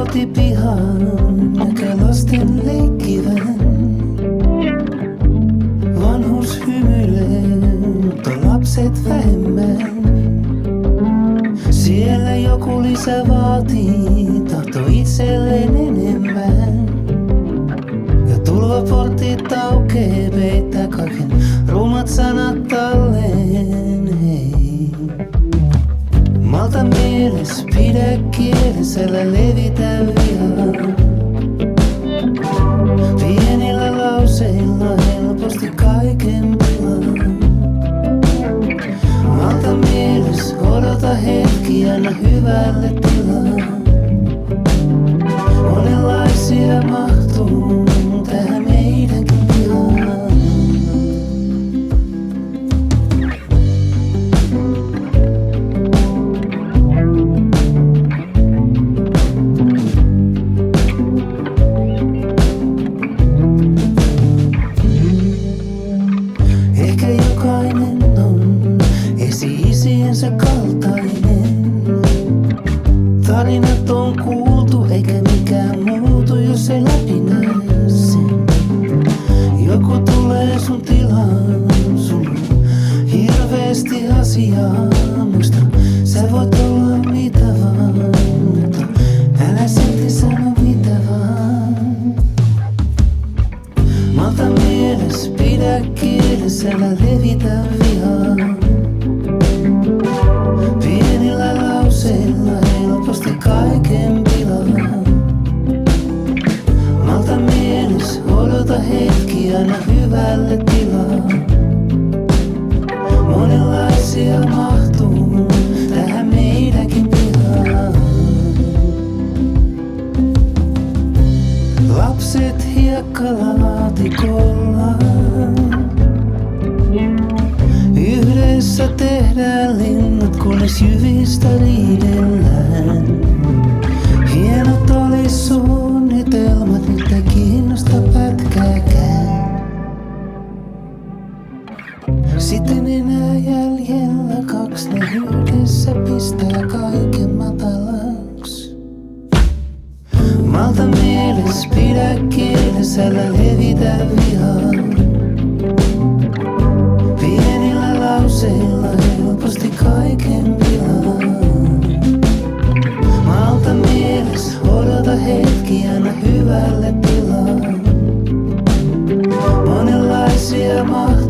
kotipihan näkee lasten leikkivän. Vanhus hymyilee, mutta lapset vähemmän. Siellä joku lisä vaatii, tahto itselleen enemmän. Ja tulvaportit aukee, peittää kaiken rumat sanat talleen. Hei. Malta mieles, pidä kielessä, älä levitä vihaa. Pienillä lauseilla helposti kaiken pilaa. Malta mieles, odota hetki, anna hyvälle tilaa. Monenlaisia mahtuu tähän meidänkin pihaan. Ehkä jokainen on esi-isiensä kaltainen. Tarinat on kuultu eikä mikään muutu, jos ei läpi näe sen. Joku tulee sun tilaan, sulla on hirveesti asiaa. Muista, sä voit olla mitä vaan, mutta älä silti sano mitä vaan. Malta mieles, pidä kielessä, älä levitä vihaa. Pienillä lauseilla helposti kaiken pilaa. Malta mieles, odota hetki, anna hyvälle tilaa. Monenlaisia mahtuu tähän meidänkin pihaan. Lapset hiekkalaatikolla. Yhdessä tehdään linnut, kunnes jyvistä riidellään. Hienot olis suunnitelmat, nyt ei kiinnosta pätkääkään. Sitten enää jäljellä kaksi, ne yhdessä pistää kaiken matalaks. Malta mieles, pidä kielessä, älä levitä vihaa. Pienillä lauseilla helposti kaiken pilaa. Malta mieles, odota hetki, anna hyvälle tilaa. Monenlaisia mahtuu